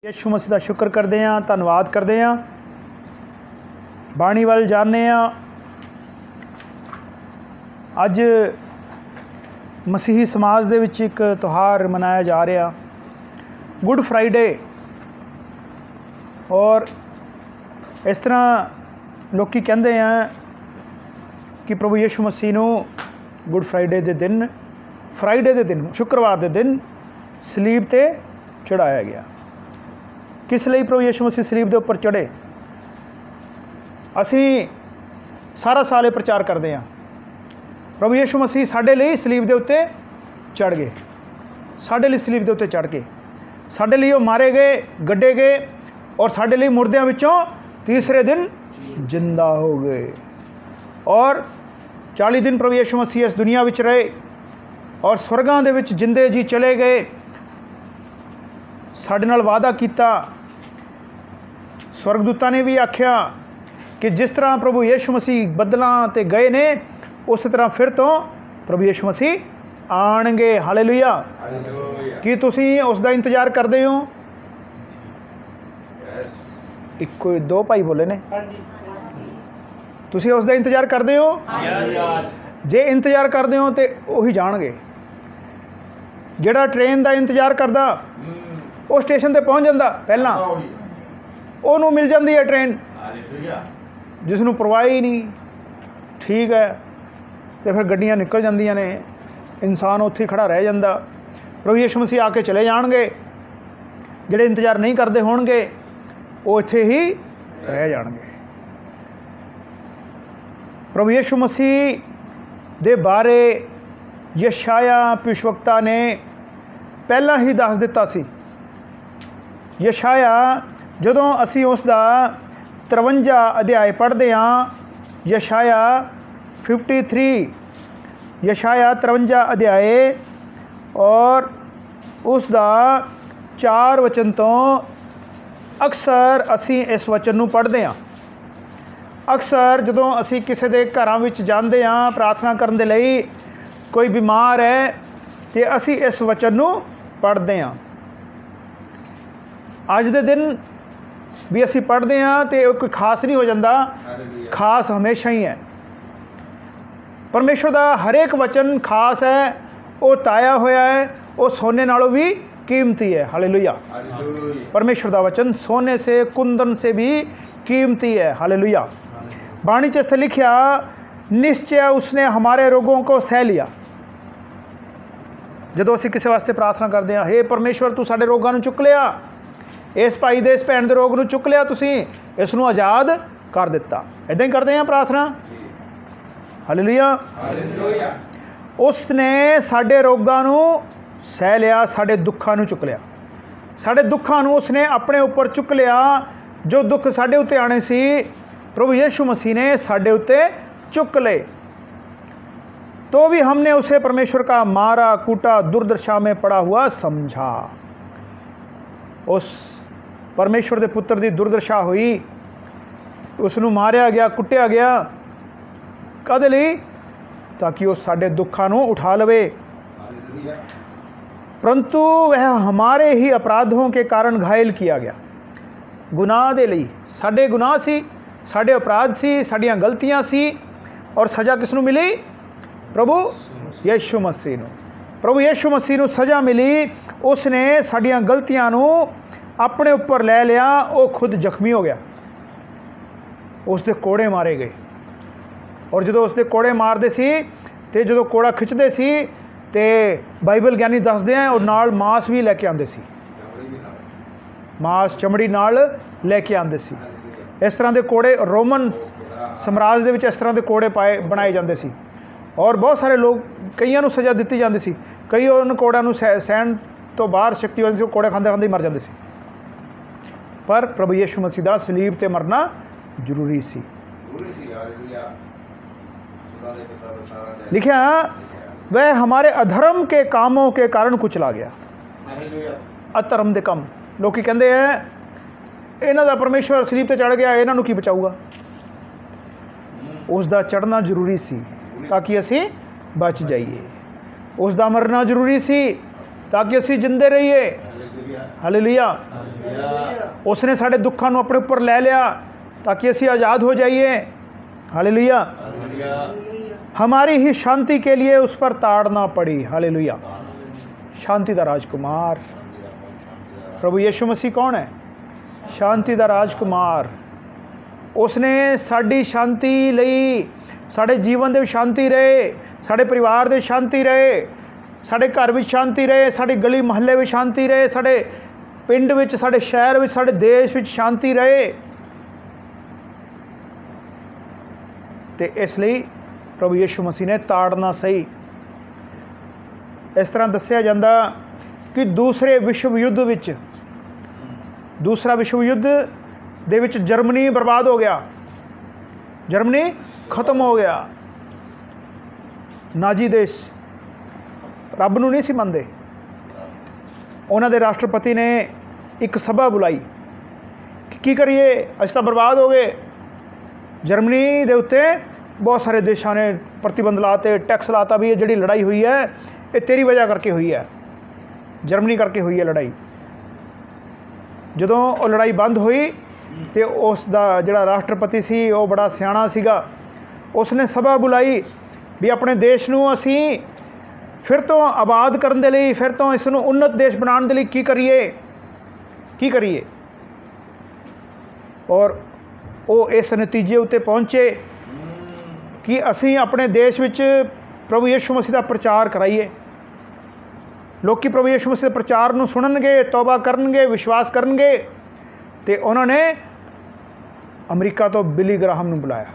यीशु मसीह का शुक्र करते हैं, धन्यवाद करते हैं। बाणी वाल जाने अज मसीही समाज दे विच एक त्यौहार मनाया जा रहा गुड फ्राइडे। और इस तरह लोग कहते हैं कि प्रभु यीशु मसीह नूं गुड फ्राइडे के दिन शुक्रवार के दिन सलीब ते चढ़ाया गया। किस लिए प्रभु यीशु मसीह सलीब के उपर चढ़े? असी सारा साल ये प्रचार करते हैं प्रभु यीशु मसीह साढ़े लिए सलीब के उत्ते चढ़ गए, साढ़े लिए सलीब के उत्ते चढ़ के साढ़े लिए मारे गए, गड्ढे गए और साढ़े लिए मुर्दियां विचों तीसरे दिन जिंदा हो गए। और 40 दिन प्रभु यीशु मसीह इस दुनिया विच रहे और स्वर्गां दे विच जिंदे जी चले गए। साडे नाल वादा किया, स्वर्गदूतां ने भी आख्या कि जिस तरह प्रभु यीशु मसीह बदलां ते गए ने उस तरह फिर तो प्रभु यीशु मसीह आणगे। हालेलुया। कि तुसीं उस दा इंतजार करदे हो? एक कोई दो भाई बोले ने, तुसीं उस दा इंतजार करदे हो? जे इंतजार करदे हो तो उही जाणगे। जिहड़ा ट्रेन का इंतजार करदा वो स्टेशन ते पहुँच जाता पहला, उन्होंने मिल जाती है ट्रेन। जिसनों परवाह ही नहीं, ठीक है, तो फिर गड्डियां निकल जांदियां ने, इंसान उत्थे खड़ा रह जाता। प्रभु यीशु मसीह आके चले जाणगे। जिहड़े इंतजार नहीं करते होणगे वो इत्थे ही रह जाणगे। प्रभु यीशु मसीह दे बारे यशाया भविष्यवक्ता ने पहला ही दस दिता सी। यशाया जदों असी उसका 53 अध्याय पढ़ते हाँ, यशाया 53 यशाया 53 अध्याय और उसका 4 वचन तो अक्सर असी इस वचन नूं पढ़ते हाँ। अक्सर जदों असी किसी के घरां विच जांदे हाँ प्रार्थना करन दे लई, कोई बीमार है तो असी इस वचन नूं पढ़ते हाँ। अज दे दिन भी असी पढ़ते हाँ तो कोई खास नहीं हो जाता, खास हमेशा ही है। परमेश्वर का हर एक वचन खास है, वो ताया होया है, वो सोने नालों भी कीमती है। हालेलुया। परमेश्वर का वचन सोने से कुंदन से भी कीमती है। हालेलुया। बाणी च इत्थे लिखिया, निश्चय उसने हमारे रोगों को सह लिया। जदों असी किसी वास्ते प्रार्थना करते हैं, हे परमेश्वर तू साडे रोगां नूं चुक लिया, इस भाई दे इस भैन दे रोग नूं चुक लिया, तुसीं इस नूं आज़ाद कर दिता। इदां ही करते हैं प्रार्थना। हालेलुया। उसने साडे रोगां नूं सह लिया, साडे दुखां नूं चुक लिया। साडे दुखां नूं उसने अपने उपर चुक लिया। जो दुख साडे उत्ते आने सी प्रभु यीशु मसीह ने साडे उत्ते चुक ले। तो भी हमने उसे परमेश्वर का मारा कूटा दुर्दशा में पड़ा हुआ समझा। उस परमेश्वर के पुत्र की दुर्दशा हुई, उसनूं मारिया गया, कुटिया गया, कद लई? ताकि वह साडे दुखां नूं उठा लवे। परंतु वह हमारे ही अपराधों के कारण घायल किया गया। गुनाह दे लई, साडे गुनाह सी, साडे अपराध सी, साडियां गलतियां सी। और सज़ा किसनूं मिली? प्रभु यीशु मसीह नूं। प्रभु यीशु मसीह नूं सज़ा मिली। उसने साडियां गलतियां नूं अपने उपर लै लिया। वो खुद जख्मी हो गया, उसके कोड़े मारे गए। और जो उसके कोड़े मारते सी तो जो कोड़ा खिंचते सी तो बाइबल ज्ञानी दसदे हैं और नाल मांस भी लैके आते सी, मांस चमड़ी नाल लैके आते सी। इस तरह के कोड़े रोमन साम्राज्य दे विच इस तरह के कोड़े पाए बनाए जाते सी। और बहुत सारे लोग, कईयां नूं सज़ा दी जाती सी, कई उन कोड़िਆਂ नूं सहन तो बाहर शक्ति होती सी, कोड़े खांदे खांदे मर जाते सी। पर प्रभु यीशु मसीह दा सलीब ते मरना जरूरी सी। लिखिया, वह हमारे अधर्म के कामों के कारण कुचला गया। अधर्म के काम लोग कहते हैं इन्हां दा परमेश्वर सलीब ते चढ़ गया, इन्हां नूं की बचाऊगा। उसका चढ़ना जरूरी सी ताकि असी बच जाइए। उसका मरना जरूरी सी ताकि असी जिंदे रहिए। हालेलुया। उसने साढ़े दुखों को अपने ऊपर लै लिया ताकि असी आज़ाद हो जाइए। हालेलुया। हमारी ही शांति के लिए उस पर ताड़ना पड़ी। हालेलुया। शांति का राजकुमार प्रभु यीशु मसीह कौन है? शांति का राजकुमार। उसने साड़ी शांति लई, साढ़े जीवन दे शांति रहे, साढ़े परिवार दे शांति रहे, साढ़े घर में शांति रहे, साड़ी गली महल्ले में शांति रहे, साढ़े पिंड विच, साढ़े शहर विच, साढ़े देश विच शांति रहे। तो इसलिए प्रभु यीशु मसीह ने ताड़ना सही। इस तरह दस्सिया जाता कि दूसरा विश्व युद्ध दे विच जर्मनी बर्बाद हो गया, जर्मनी खत्म हो गया। नाजी देश रब नूं नहीं सी मनदे। उन्हां दे राष्ट्रपति ने एक सभा बुलाई कि की करिए, असीं तां बर्बाद हो गए। जर्मनी दे उत्ते बहुत सारे देशों ने प्रतिबंध लाते, टैक्स लाता भी ये जिहड़ी लड़ाई हुई है ये तेरी वजह करके हुई है, जर्मनी करके हुई है लड़ाई। जदों वो लड़ाई बंद हुई तो उसका जिहड़ा राष्ट्रपति सी वो बड़ा सियाणा सीगा, उसने सभा बुलाई भी अपने देश नूं असीं फिर तो आबाद करन दे लई, फिर तो इसनूं उन्नत देश बनाउण दे लई की करिए। और वो इस नतीजे उत्ते पहुँचे कि असीं अपने देश विच प्रभु यीशु मसीह का प्रचार कराइए। लोग प्रभु यीशु मसीह के प्रचार नूं सुणनगे, तौबा करनगे, विश्वास करनगे। तो उन्होंने अमरीका तो बिली ग्राहम नूं बुलाया।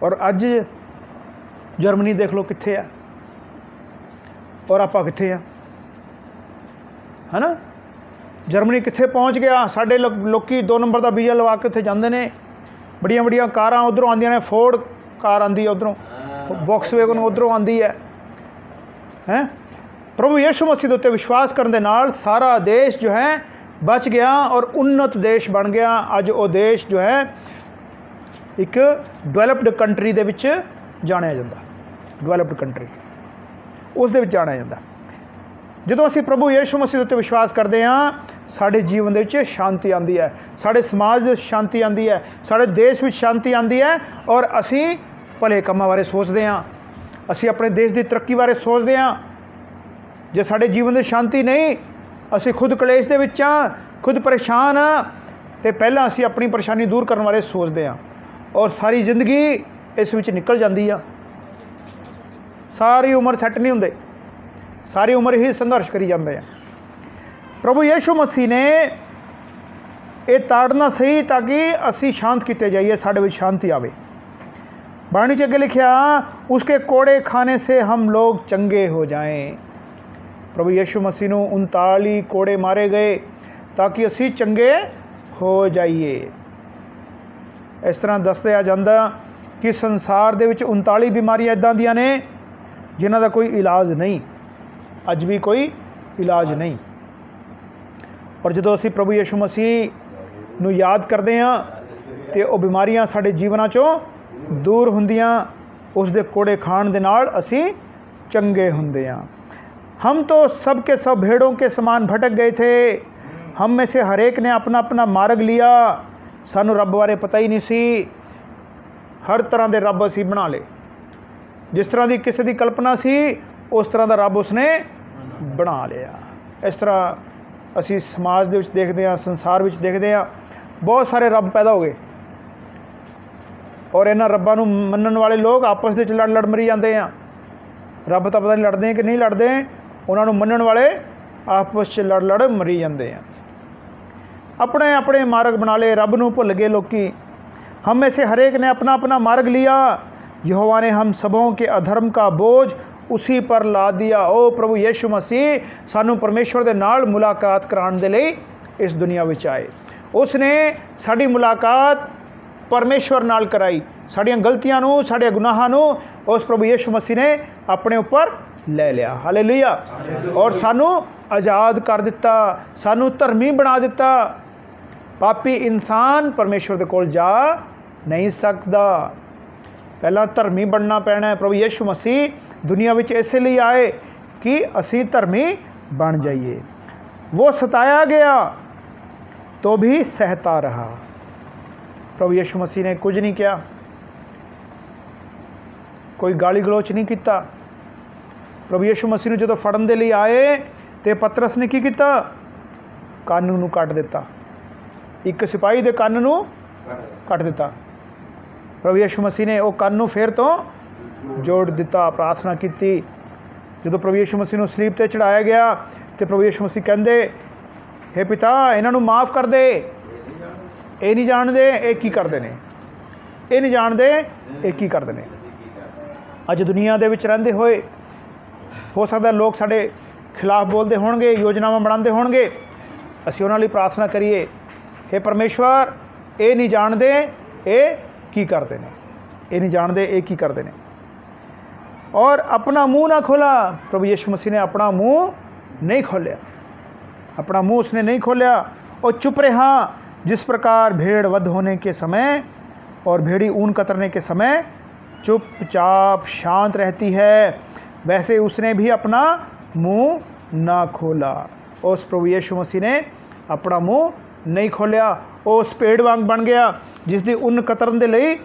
और अज जर्मनी देख लो कित्थे है और आपां कित्थे आ, है ना। जर्मनी कित्थे पहुँच गया। साडे लोकी 2 नंबर का वीज़ा लवा के उत्थे जांदे ने। बड़ियां बड़ियां कारां उधरों आंदियां ने, फोर्ड कार आंदी है उधरों, वॉक्सवैगन उधरों आंदी है। हैं प्रभु यीशु मसीह उत्ते विश्वास करने दे नाल सारा देश जो है बच गया और उन्नत देश बन गया। अज वो देश जो है एक डेवलप्ड कंट्री दे विच जाणिया जांदा, डेवलप्ड कंट्री उस दे विच जाणिया जांदा। जदों असीं प्रभु यीशु मसीह उत्ते विश्वास करते हैं, साढ़े जीवन दे विच शांति आती है, साढ़े समाज दे शांति आती है, साढ़े देश में शांति आती है। और असीं भले कामां बारे सोचते हैं, असीं अपने देश की तरक्की बारे सोचते हैं। जे साढ़े जीवन में शांति नहीं, असीं खुद कलेश दे विच हां, खुद परेशान हाँ, तो पहलां असीं अपनी परेशानी दूर करने बारे सोचते हैं और सारी जिंदगी इस विच निकल जाती है। सारी उम्र सैट नहीं होंदे, सारी उम्र ही संघर्ष करी जाते हैं। प्रभु यीशु मसीह ने ये ताड़ना सही ताकि असी शांत किए जाइए, साढ़े विच शांति आवे। बाणी च अगे लिखिया, उसके कोड़े खाने से हम लोग चंगे हो जाएं। प्रभु यीशु मसीह नूं 39 कोड़े मारे गए ताकि असी चंगे हो जाइए। इस तरह दसया जाता कि संसार दे विच 39 बीमारियां इदां दियां ने जिन्हां दा कोई इलाज नहीं, अज भी कोई इलाज नहीं। और जदों असी प्रभु यीशु मसीह नूं याद करते हैं तो वह बीमारियां साडे जीवनां चों दूर हुंदियां, उस दे कोड़े खाण दे नाल असी चंगे हुंदे हां। हम तो सब के सब भेड़ों के समान भटक गए थे, हम में से हर एक ने अपना अपना मार्ग लिया। सानू रब बारे पता ही नहीं सी, हर तरह के रब असी बना ले। जिस तरह की किसी की कल्पना सी उस तरह का रब उसने बना लिया। इस तरह असी समाज दे विच देखते हैं, संसार विच देखते हैं, बहुत सारे रब पैदा हो गए और इन्हां रब्बां नूं मनण वाले लोग आपस दे विच लड़ मरी जाते हैं। रब तो पता नहीं लड़ते कि नहीं लड़ते, उन्होंने मनण वाले आपस च लड़ मरी जाते हैं। अपने अपने मार्ग बना ले, रब नूं भुल गए लोकी। हम में से हर एक ने अपना अपना मार्ग लिया, यहोवा ने हम सबों के अधर्म का बोझ उसी पर ला दिया। ओ प्रभु यीशु मसीह सानू परमेश्वर दे नाल मुलाकात कराने दे लई इस दुनिया विच आए। उसने साड़ी मुलाकात परमेश्वर नाल कराई, साड़ियां गलतियां नूं, साड़े गुनाहां नूं उस प्रभु यीशु मसीह ने अपने ऊपर ले लिया। हालेलुया। और सानू आज़ाद कर दिता, सानू धर्मी बना दिता। पापी इंसान परमेश्वर दे कोल जा नहीं सकता, पहला धर्मी बनना पैना है। प्रभु यीशु मसीह दुनिया विच इस लिए आए कि असी धर्मी बन जाइए। वो सताया गया तो भी सहता रहा। प्रभु यीशु मसीह ने कुछ नहीं किया, कोई गाली गलोच नहीं किया। प्रभु यीशु मसीह ने जो फड़न दे लिए आए तो पतरस ने की किया, ਕੰਨ ਨੂੰ ਕੱਟ ਦਿੱਤਾ, ਇੱਕ ਸਿਪਾਹੀ ਦੇ ਕੰਨ ਨੂੰ ਕੱਟ ਦਿੱਤਾ। ਪ੍ਰਭੂ ਯਿਸੂ ਮਸੀਹ ਨੇ ਉਹ ਕੰਨ ਨੂੰ ਫਿਰ ਤੋਂ ਜੋੜ ਦਿੱਤਾ, ਪ੍ਰਾਰਥਨਾ ਕੀਤੀ। ਜਦੋਂ ਪ੍ਰਭੂ ਯਿਸੂ ਮਸੀਹ ਨੂੰ ਸਲੀਬ 'ਤੇ ਚੜਾਇਆ ਗਿਆ ਤੇ ਪ੍ਰਭੂ ਯਿਸੂ ਮਸੀਹ ਕਹਿੰਦੇ, ਹੇ ਪਿਤਾ ਇਹਨਾਂ ਨੂੰ ਮਾफ़ ਕਰ ਦੇ, ਇਹ ਨਹੀਂ ਜਾਣਦੇ ਇਹ ਕੀ ਕਰਦੇ ਨੇ, ਇਹ ਨਹੀਂ ਜਾਣਦੇ ਇਹ ਕੀ ਕਰਦੇ ਨੇ। ਅੱਜ ਦੁਨੀਆ ਦੇ ਵਿੱਚ ਰਹਿੰਦੇ ਹੋਏ ਹੋ ਸਕਦਾ ਲੋਕ ਸਾਡੇ ਖਿਲਾਫ ਬੋਲਦੇ ਹੋਣਗੇ, ਯੋਜਨਾਵਾਂ ਬਣਾਉਂਦੇ ਹੋਣਗੇ। ਅਸੀਂ ਉਹਨਾਂ ਲਈ ਪ੍ਰਾਰਥਨਾ ਕਰੀਏ, हे परमेश्वर ਇਹ ਨਹੀਂ ਜਾਣਦੇ ਇਹ ਕੀ ਕਰਦੇ ਨੇ, ਇਹ ਨਹੀਂ ਜਾਣਦੇ ਇਹ ਕੀ ਕਰਦੇ ਨੇ। और अपना मुँह ना खोला। प्रभु यीशु मसीह ने अपना मुँह नहीं खोलिया, अपना मुँह उसने नहीं खोलिया और चुप रहा। जिस प्रकार भेड़ वध होने के समय और भेड़ी ऊन कतरने के समय चुपचाप शांत रहती है, वैसे उसने भी अपना मुँह ना खोला। उस प्रभु यीशु मसीह ने अपना मुँह नहीं खोलिया। उस पेड़ वांग बन गया जिसकी ऊन कतरन दे लई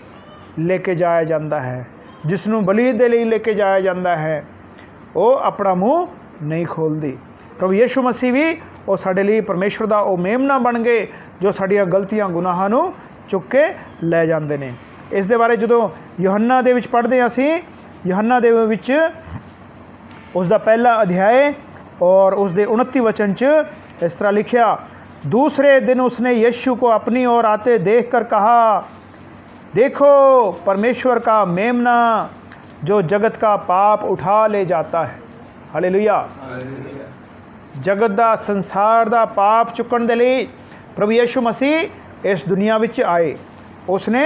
लेके जाया जाता है, जिसनों बली दे लई लेके जाया जाता है, वो अपना मुँह नहीं खोलती। प्रभु यीशु मसीह भी वो साडे लई परमेश्वर दा वो मेमना बन गए जो साडियां गलतियां गुनाहां नूं चुक के लै जांदे ने। इस दे बारे जदों यूहन्ना दे विच पढ़दे हां असीं, यूहन्ना दे विच उसका पहला अध्याय और उसके 29 वचन च इस तरह लिखिया, दूसरे दिन उसने यीशु को अपनी ओर आते देखकर कहा, देखो परमेश्वर का मेमना जो जगत का पाप उठा ले जाता है। हालेलुया। जगत दा संसार दा पाप चुकण दे लई प्रभु यीशु मसीह इस दुनिया विच आए। उसने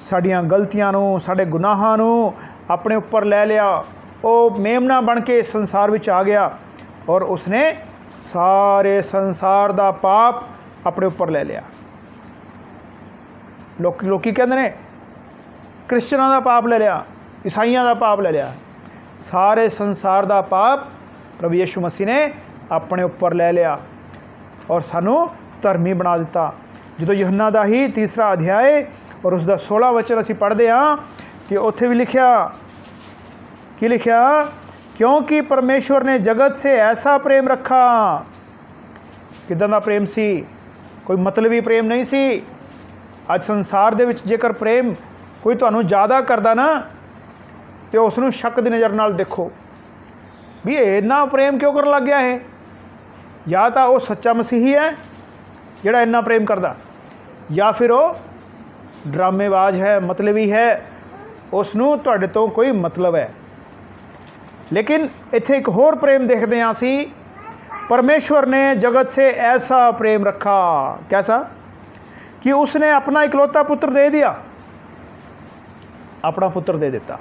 साडियां गलतियां नूं, साडे गुनाहां नूं अपने उपर लै लिया। वो मेमना बन के संसार विच आ गया और उसने सारे संसार दा पाप अपने उपर ले लिया। लोकी कहते हैं क्रिश्चनां दा पाप ले लिया, ईसाइयां दा पाप ले लिया। सारे संसार दा पाप प्रभु यीशु मसीह ने अपने उपर ले लिया और सानू धर्मी बना दिता। जो यूहन्ना दा ही 3 अध्याय और उसका 16 वचन असीं पढ़ते हाँ तो उत्थे भी लिखिया, की लिखिया, क्योंकि परमेश्वर ने जगत से ऐसा प्रेम रखा। किदां दा प्रेम सी? कोई मतलबी प्रेम नहीं सी। अज संसार दे विच जेकर प्रेम कोई तुहानूं ज़्यादा करदा ना तो उसनूं शक दी नज़र नाल देखो भी इन्ना प्रेम क्यों कर लग गया है। या तो वो सच्चा मसीही है जिहड़ा इन्ना प्रेम करदा, या फिर वो ड्रामेबाज है, मतलबी है, उसनूं तुहाडे तो कोई मतलब है। लेकिन इत्थे एक होर प्रेम देखते हैं असी, परमेश्वर ने जगत से ऐसा प्रेम रखा। कैसा? कि उसने अपना इकलौता पुत्र दे दिया, अपना पुत्र दे दिता।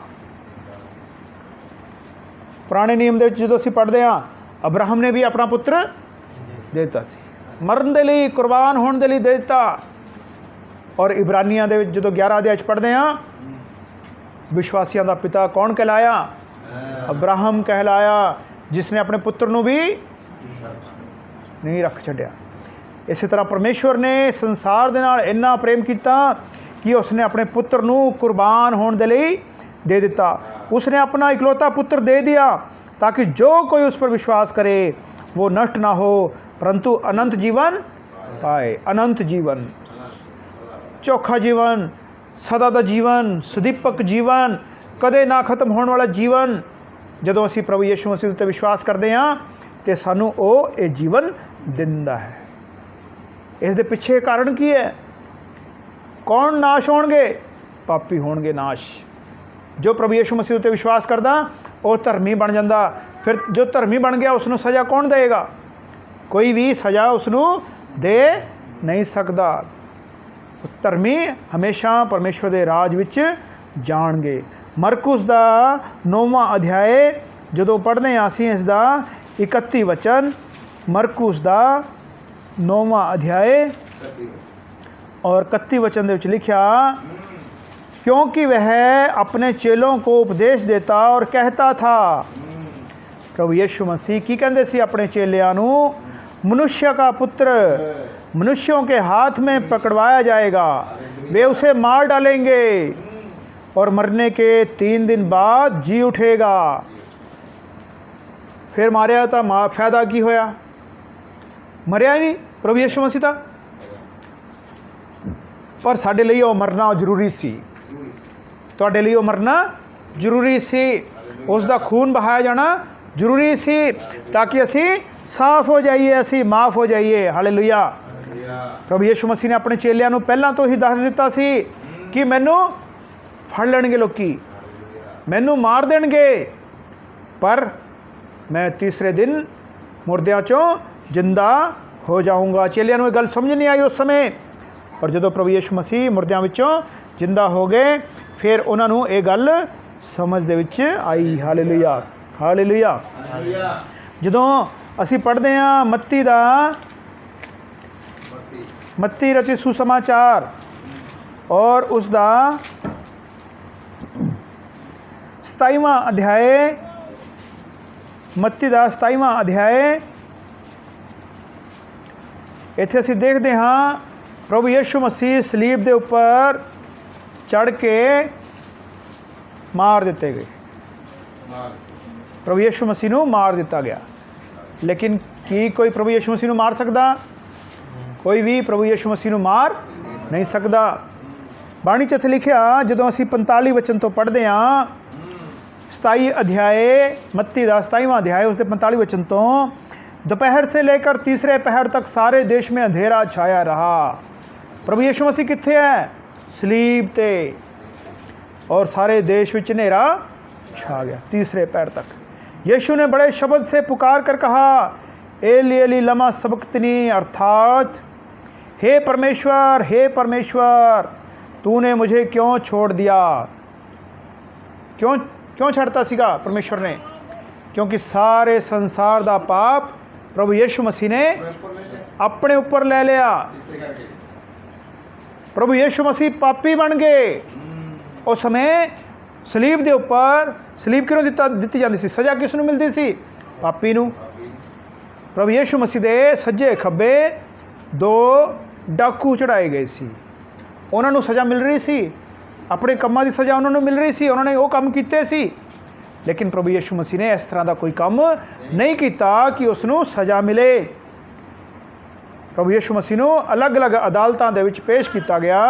पुराने नियम दे विच जदों असीं पढ़दे हां, अब्राहम ने भी अपना पुत्र दे दिता सी, मरन दे लई, कुर्बान होने दे लई दे दिता। और इब्रानियां दे विच जदों 11 अध्याय पढ़दे हां, विश्वासियों का पिता कौन कहलाया? अब्राहम कहलाया, जिसने अपने पुत्र नूं भी नहीं रख छड्या। इस तरह परमेश्वर ने संसार दे नाल इन्ना प्रेम किया कि उसने अपने पुत्र नूं कुर्बान होने दे लई दे दिता। उसने अपना इकलौता पुत्र दे दिया ताकि जो कोई उस पर विश्वास करे वो नष्ट ना हो परंतु अनंत जीवन पाए। अनंत जीवन, चोखा जीवन, सदा दा जीवन, सुदीपक जीवन, कदे ना खत्म होने वाला जीवन। जदों असीं प्रभु यीशु मसीह उत्ते विश्वास करते हाँ तो सानू वो ये जीवन दिंदा है। इस दे पिछे कारण की है? कौन नाश होणगे? पापी होणगे नाश। जो प्रभु यीशु मसीह उत्ते विश्वास करदा वो धर्मी बन जाता। फिर जो धर्मी बन गया उसनूं सज़ा कौन देगा? कोई भी सज़ा उसनूं दे नहीं सकता। धर्मी हमेशा परमेश्वर के राज विच जाणगे। मरकुस दा 9वां अध्याय जदों पढ़ते हैं असीं इसका 31 वचन, मरकुस दा 9वां अध्याय और 31 वचन दे विच लिखिया, क्योंकि वह अपने चेलों को उपदेश देता और कहता था। प्रभु यीशु मसीह की कहंदे सी अपने चेलियां नूं? मनुष्य का पुत्र मनुष्यों के हाथ में पकड़वाया जाएगा, वे उसे मार डालेंगे और मरने के 3 दिन बाद जी उठेगा। फिर मारिया था, फायदा की होया? मरिया ही नहीं, प्रभु यीशु मसीह था। पर साडे लिए वो मरना जरूरी सी, तुहाडे लिए वो मरना जरूरी सी, उसका खून बहाया जाना जरूरी सी, ताकि असी साफ हो जाइए, असी माफ़ हो जाइए। हालेलुया। प्रभु यीशु मसीह ने अपने चेलियां नूं पहलां तो ही दस दिता सी कि मैनू फड़ लैणगे लोकी, मैनू मार देणगे, पर मैं तीसरे दिन मुर्दियां चों जिंदा हो जाऊँगा। चेलियां नूं गल समझ नहीं आई उस समय, पर जदों प्रभु यीशु मसीह मुर्दियां विचों जिंदा हो गए, फिर उन्हां नूं ये गल समझ दे विच आई। Hallelujah, hallelujah. जदों असी पढ़ते हैं मत्ती रचित सुसमाचार और उसका 27वां अध्याय, मत्ती का 27वां अध्याय, इत्थे असी देखते हाँ प्रभु यीशु मसीह सलीब के उपर चढ़ के मार दिते गए, प्रभु यीशु मसीह नूं मार दिता गया। लेकिन की कोई प्रभु यीशु मसीह नूं मार सकदा? कोई भी प्रभु यीशु मसीह नूं मार नहीं सकदा। बाणी च इत्थे लिखिया, जदों असी 45 वचन तो पढ़ते हाँ, 27 अध्याय मत्ती का 27वां अध्याय उसके 45 वचन तो, दोपहर से लेकर तीसरे पहर तक सारे देश में अंधेरा छाया रहा। प्रभु यीशु मसीह कित्थे है? सलीब ते, और सारे देश में हनेरा छा गया तीसरे पहर तक। यीशु ने बड़े शब्द से पुकार कर कहा, एली एली लमा सबक्तनी, अर्थात हे परमेश्वर तूने मुझे क्यों छोड़ दिया? क्यों छड़ता सीगा परमेश्वर ने? क्योंकि सारे संसार का पाप प्रभु यीशु मसीह ने अपने ऊपर ले लिया। प्रभु यीशु मसीह पापी बन गए। उस समय सलीब के उपर, सलीब किनों दी जाती सी? सज़ा किस नूं मिलती सी? पापी नूं। प्रभु यीशु मसीह के सज्जे खब्बे 2 डाकू चढ़ाए गए सी, उन्हां नूं सज़ा मिल रही सी, अपने कामां दी सज़ा उन्हां नूं मिल रही सी, उन्होंने वो काम कीते सी। लेकिन प्रभु यीशु मसीह ने इस तरह का कोई काम नहीं किया कि उसनूं सज़ा मिले। प्रभु यीशु मसीह नूं अलग अलग अदालतां दे विच पेश किया गया,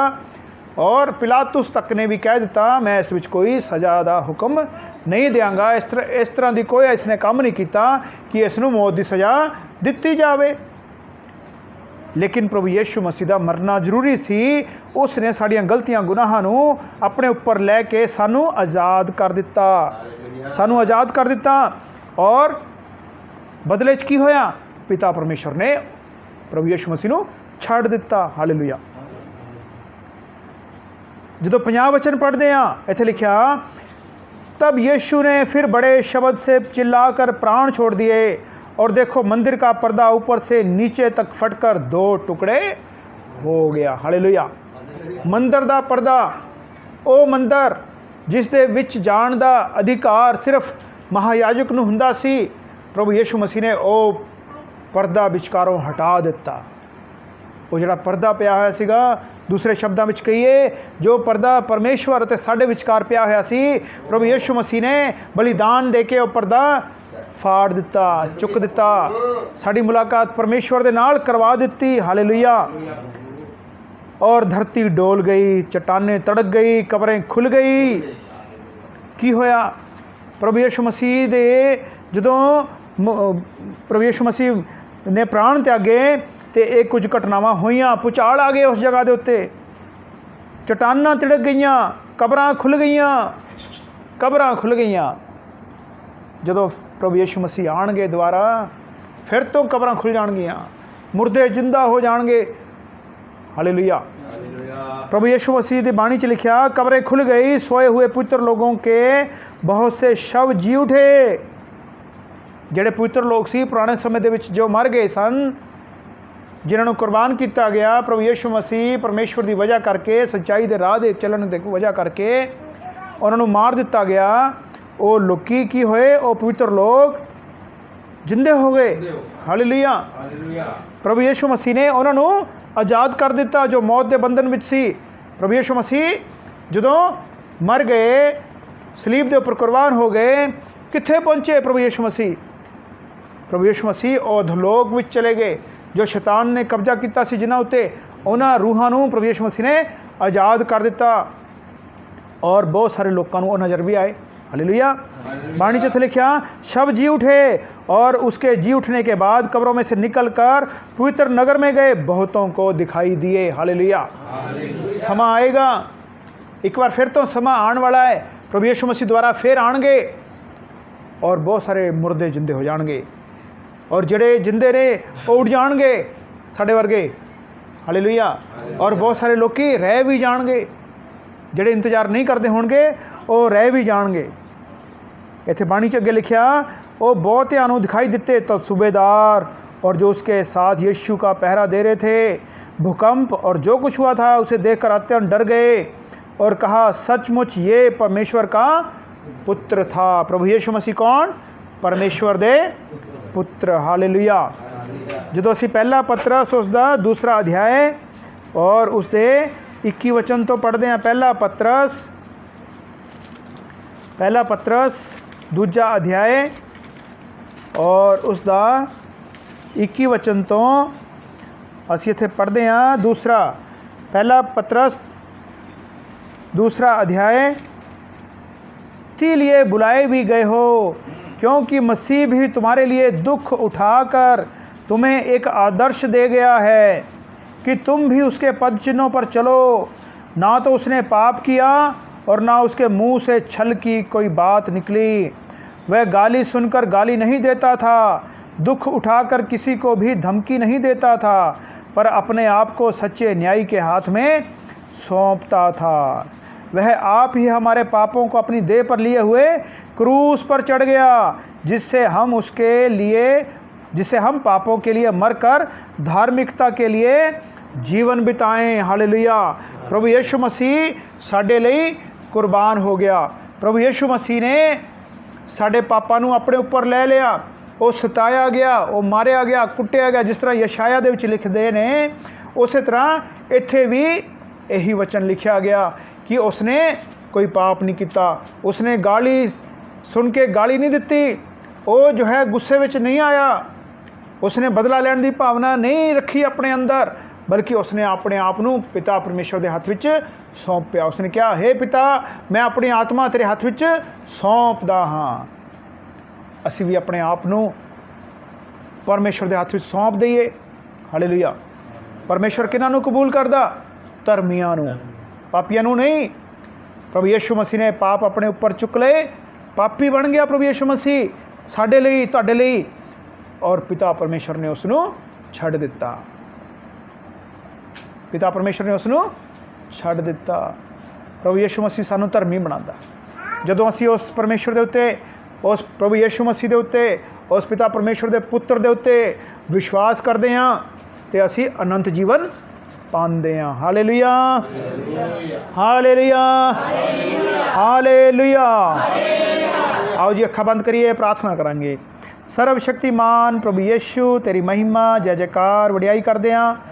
और पिलातुस तक ने भी कह दिता, मैं इस विच कोई सज़ा का हुक्म नहीं देंगा। इस तरह की कोई इसने काम नहीं किया कि इसनूं मौत की सज़ा दिती जाए। लेकिन प्रभु यीशु मसीह का मरना जरूरी सी। उसने साड़ियाँ गलतियां गुनाहां नूं अपने उपर लैके सानू आज़ाद कर दिता, सानू आज़ाद कर दिता। और बदले च की होया? पिता परमेश्वर ने प्रभु यीशु मसीह नूं छड़ दिता। हालेलुया। जो 50 वचन पढ़ते हैं, इत्थे लिखा, तब यीशु ने फिर बड़े शब्द से चिल्लाकर प्राण छोड़ दिए, और देखो मंदिर का पर्दा ऊपर से नीचे तक फटकर 2 टुकड़े हो गया। हालेलुया। मंदिर का पर्दा, वो मंदिर जिस दे विच जाण दा अधिकार सिर्फ महायाजक नूं हुंदा सी, प्रभु यीशु मसीह ने वो पर्दा विचकारों हटा दिता। वो जिहड़ा पर्दा पिया होया सीगा, दूसरे शब्दों में कहिए, जो पर्दा परमेश्वर अते साडे विचकार पिया होया सी, प्रभु यीशु मसीह ने बलिदान दे के वो पर्दा फाड़ दिता, चुक दिता, साड़ी मुलाकात परमेश्वर दे नाल करवा दिती। हालेलुया। और धरती डोल गई, चट्टानें तड़क गई, कब्रें खुल गई। की होया? प्रभु यीशु मसीह दे जदों प्रभु यीशु मसीह ने प्राण त्यागे तो एक कुछ घटनावां होईयां, भुचाल आ गए उस जगह के उत्ते, चट्टानां तिड़क गईयां, कब्रां खुल गईयां, कब्रां खुल गईयां। जदों प्रभु यीशु मसीह आणगे दोबारा, फिर तो कब्रां खुल जाणगियां, मुर्दे जिंदा हो जाणगे। हालेलुया। प्रभु यीशु मसीह की बाणी च लिखा, कब्रें खुल गई, सोए हुए पवित्र लोगों के बहुत से शव जी उठे। जिहड़े पवित्र लोग सी पुराने समय दे विच जो मर गए सन, जिन्होंने कुर्बान किया गया प्रभु यीशु मसीह परमेश्वर की वजह करके, सच्चाई के राह दे चलन की वजह करके उन्होंने मार दिता गया। वो लोकी की होए, वो पवित्र लोग ਜਿੰਦੇ ਹੋ ਗਏ। ਹਾਲੇਲੂਇਆ। ਪ੍ਰਭੂ ਯਿਸੂ ਮਸੀਹ ਨੇ ਉਹਨਾਂ ਨੂੰ ਆਜ਼ਾਦ ਕਰ ਦਿੱਤਾ ਜੋ ਮੌਤ ਦੇ ਬੰਧਨ ਵਿੱਚ ਸੀ। ਪ੍ਰਭੂ ਯਿਸੂ ਮਸੀਹ ਜਦੋਂ ਮਰ ਗਏ, ਸਲੀਬ ਦੇ ਉੱਪਰ ਕੁਰਬਾਨ ਹੋ ਗਏ, ਕਿੱਥੇ ਪਹੁੰਚੇ ਪ੍ਰਭੂ ਯਿਸੂ ਮਸੀਹ? ਪ੍ਰਭੂ ਯਿਸੂ ਮਸੀਹ ਅਧਲੋਕ ਵਿੱਚ ਚਲੇ ਗਏ। ਜੋ ਸ਼ੈਤਾਨ ਨੇ ਕਬਜ਼ਾ ਕੀਤਾ ਸੀ ਜਿਨ੍ਹਾਂ ਉੱਤੇ, ਉਹਨਾਂ ਰੂਹਾਂ ਨੂੰ ਪ੍ਰਭੂ ਯਿਸੂ ਮਸੀਹ ਨੇ ਆਜ਼ਾਦ ਕਰ ਦਿੱਤਾ ਔਰ ਬਹੁਤ ਸਾਰੇ ਲੋਕਾਂ ਨੂੰ ਉਹ ਨਜ਼ਰ ਵੀ ਆਏ। हालेलुया। बाणी च लिखा, शव जी उठे और उसके जी उठने के बाद कब्रों में से निकलकर पवित्र नगर में गए, बहुतों को दिखाई दिए। हालेलुया। समा आएगा, एक बार फिर तो समा आने वाला है। प्रभु यीशु मसीह द्वारा फिर आएंगे और बहुत सारे मुर्दे जिंदे हो जाएंगे और जड़े जिंदे ने वो उठ जाएंगे साढ़े वर्गे। हालेलुया। और बहुत सारे लोग रह भी जाएंगे, ਜਿਹੜੇ ਇੰਤਜ਼ਾਰ ਨਹੀਂ ਕਰਦੇ ਹੋਣਗੇ ਉਹ ਰਹਿ ਵੀ ਜਾਣਗੇ। ਇੱਥੇ ਬਾਣੀ 'ਚ ਅੱਗੇ ਲਿਖਿਆ, ਉਹ ਬਹੁਤਿਆਂ ਨੂੰ ਦਿਖਾਈ ਦਿੱਤੇ तो सूबेदार और जो उसके साथ यीशु का पहरा दे रहे थे भूकंप और जो कुछ हुआ था उसे देखकर अत्यंत डर गए और कहा, सचमुच ये परमेश्वर का पुत्र था। प्रभु यीशु मसीह कौन? परमेश्वर दे पुत्र। हालेलुया। ਜਦੋਂ ਅਸੀਂ ਪਹਿਲਾ ਪਤਰਸ ਉਸ ਦਾ ਦੂਸਰਾ ਅਧਿਆਇ और उसके 21 वचन तो पढ़ते हैं। पहला पत्रस दूजा अध्याय और उसका 21 वचन तो असी इत्थे पढ़ते हैं। दूसरा पहला पत्रस दूसरा अध्याय, इसीलिए बुलाए भी गए हो क्योंकि मसीह भी तुम्हारे लिए दुख उठाकर तुम्हें एक आदर्श दे गया है कि तुम भी उसके पद चिन्हों पर चलो। ना तो उसने पाप किया और ना उसके मुंह से छल की कोई बात निकली। वह गाली सुनकर गाली नहीं देता था, दुख उठाकर किसी को भी धमकी नहीं देता था, पर अपने आप को सच्चे न्यायी के हाथ में सौंपता था। वह आप ही हमारे पापों को अपनी देह पर लिए हुए क्रूस पर चढ़ गया, जिससे हम पापों के लिए मरकर धार्मिकता के लिए जीवन बिताएं। हालेलुया। प्रभु यीशु मसीह साडे लई कुर्बान हो गया। प्रभु यीशु मसीह ने साडे पापां नूं अपने उपर ले लिया। वो सताया गया, वो मारिया गया, कुटिया गया। जिस तरह यशाया दे विच लिखदे ने, उस तरह इत्थे भी यही वचन लिखा गया कि उसने कोई पाप नहीं किया। उसने गाली सुन के गाली नहीं दिती, वो जो है गुस्से विच नहीं आया, उसने बदला लैण की भावना नहीं रखी अपने अंदर, बल्कि उसने अपने आप नूं पिता परमेश्वर के हाथ विच सौंपया। उसने कहा, हे पिता, मैं अपनी आत्मा तेरे हाथ विच सौंपदा हाँ। असी भी अपने आप नूं परमेश्वर के हाथ विच सौंप दईए। हालेलुया। परमेश्वर किन्हां नूं कबूल करदा? धर्मियां नूं, पापियां नूं नहीं। प्रभु यीशु मसीह ने पाप अपने उपर चुक लए, पापी बन गया प्रभु यीशु मसीह साडे लई, तुहाडे लई, और पिता परमेश्वर ने उसनूं छड्ड दिता। पिता परमेश्वर ने उसनूं छड्ड दिता। प्रभु यीशु मसीह सानूं धर्मी बनाता। जदों असीं उस परमेश्वर दे उत्ते, उस प्रभु यीशु मसीह दे उत्ते, उस पिता परमेश्वर दे पुत्र दे उत्ते विश्वास करते हाँ तो असीं अनंत जीवन पाते हैं। हालेलुया। हालेलुया। हालेलुया। आओ जी अखा बंद करिए, प्रार्थना करांगे। सर्वशक्तिमान प्रभु यीशु तेरी महिमा जय जयकार वडियाई करते हैं।